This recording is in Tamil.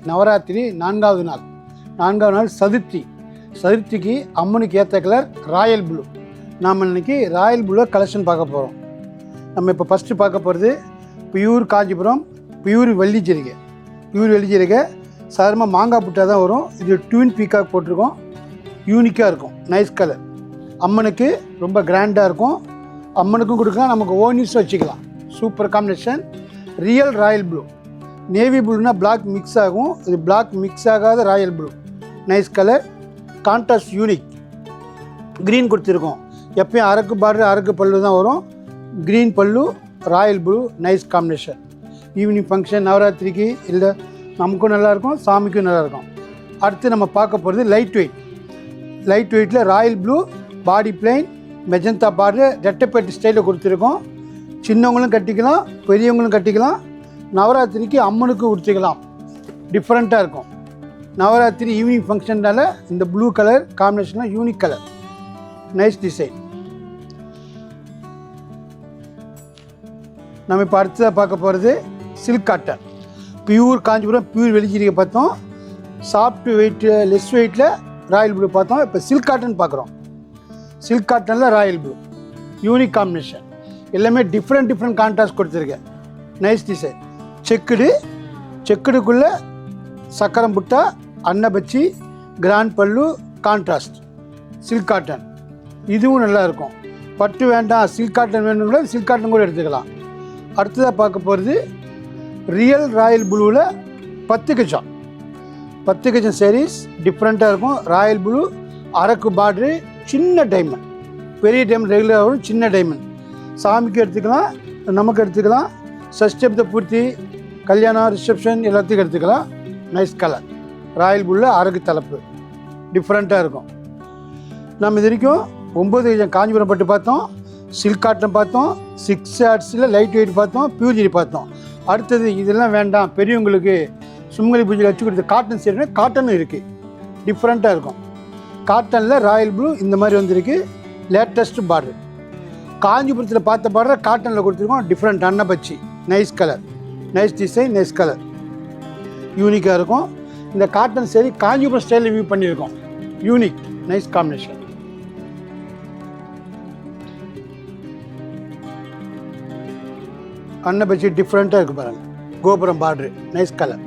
நவராத்திரி 4வது நாள். 4வது நாள் சதுர்த்தி. சதுர்த்திக்கு அம்மனுக்கு ஏற்ற கலர் ராயல் ப்ளூ. நாம் இன்றைக்கி ராயல் ப்ளூவை கலெக்ஷன் பார்க்க போகிறோம். நம்ம இப்போ ஃபஸ்ட்டு பார்க்க போகிறது பியூர் காஞ்சிபுரம் பியூர் வெள்ளிச்சீரகை. பியூர் வெள்ளிச்சீரகை சாதாரணமாக மாங்காய் புட்டா தான் வரும். இது ட்வின் பீக்காக் போட்டிருக்கோம். யூனிக்காக இருக்கும். Nice colour. அம்மனுக்கு ரொம்ப கிராண்டாக இருக்கும். அம்மனுக்கும் கொடுக்கலாம், நமக்கு ஓன் யூஸ் வச்சுக்கலாம். Super combination. Real royal blue. Navy ப்ளூனா பிளாக் மிக்ஸ் ஆகும். இது பிளாக் மிக்ஸ் ஆகாத royal blue. Nice colour. Contrast unique. Green கொடுத்துருக்கோம். எப்பயும் அரக்கு பார்டர் அரக்கு பல்லு தான் வரும். க்ரீன் பல்லு, royal blue. Nice combination. Evening function நவராத்திரிக்கு இல்லை நமக்கும் நல்லாயிருக்கும், சாமிக்கும் நல்லாயிருக்கும். அடுத்து நம்ம பார்க்க போகிறது லைட் வெயிட். லைட் வெயிட்டில் royal blue, body plain, magenta border, ரெட்டைப்பேட்டு ஸ்டைலில் கொடுத்துருக்கோம். சின்னவங்களும் கட்டிக்கலாம், பெரியவங்களும் கட்டிக்கலாம். நவராத்திரிக்கு அம்மனுக்கும் கொடுத்துக்கலாம். டிஃப்ரெண்ட்டாக இருக்கும். நவராத்திரி ஈவினிங் ஃபங்க்ஷன்னால இந்த ப்ளூ கலர் காம்பினேஷனாக யூனிக் கலர். Nice design. நம்ம இப்போ அடுத்ததாக பார்க்க போகிறது silk cotton. Pure Kanchipuram pure வெள்ளிச்சீரகை பார்த்தோம். சாஃப்ட் வெயிட்டு லெஸ் வெயிட்டில் ராயல் ப்ளூ பார்த்தோம். இப்போ சில்க் காட்டன் பார்க்குறோம். சில்க் காட்டனில் ராயல் ப்ளூ. Unique combination. எல்லாமே டிஃப்ரெண்ட் கான்ட்ராஸ்ட் கொடுத்துருக்கேன். Nice design. செக்குடுக்குள்ளே சக்கரம் புட்டா, அன்னபச்சி, கிராண்ட் பல்லு, கான்ட்ராஸ்ட். Silk cotton. இதுவும் நல்லாயிருக்கும். பட்டு வேண்டாம், சில்க் காட்டன் வேணும் கூட சில்க் காட்டன் கூட எடுத்துக்கலாம். அடுத்ததாக பார்க்க போகிறது ரியல் ராயல் ப்ளூவில் 10 கஜம். 10 கஜம் சாரீஸ் டிஃப்ரெண்ட்டாக இருக்கும். ராயல் ப்ளூ, அரக்கு பார்டரு, சின்ன டைமண்ட். பெரிய டைமண்ட் ரெகுலராக வரும், சின்ன டைமண்ட். சாமிக்கு எடுத்துக்கலாம், நமக்கு எடுத்துக்கலாம். சஷ்டப்த பூர்த்தி, கல்யாணம், ரிசப்ஷன் எல்லாத்துக்கும் எடுத்துக்கலாம். Nice colour. ராயல் ப்ளூவில் அரக்கு தலைப்பு. டிஃப்ரெண்ட்டாக இருக்கும். நம்ம இது வரைக்கும் 9 கஜம் காஞ்சிபுரம் பட்டு பார்த்தோம், சில்க் காட்டன் பார்த்தோம், 6 ஷார்ட்ஸில் லைட் வெயிட் பார்த்தோம், பியூர் பார்த்தோம். அடுத்தது இதெல்லாம் வேண்டாம், பெரியவங்களுக்கு சுமங்கலி பூஜையில் வச்சு கொடுத்த காட்டன் சரினா காட்டனும் இருக்குது. டிஃப்ரெண்ட்டாக இருக்கும். காட்டனில் ராயல் ப்ளூ இந்த மாதிரி வந்திருக்கு. Latest border. காஞ்சிபுரத்தில் பார்த்த பார்டர் காட்டனில் கொடுத்துருக்கோம். டிஃப்ரெண்ட் அன்னபச்சி. Nice colour. Nice design. Nice colour. யூனிக்காக இருக்கும். இந்த காட்டன் சரி காஞ்சிபுரம் ஸ்டைலில் வியூ பண்ணியிருக்கோம். யூனிக். Nice combination. அன்னபச்சி டிஃப்ரெண்ட்டாக இருக்குது பாருங்கள். கோபுரம் பார்டரு. Nice colour.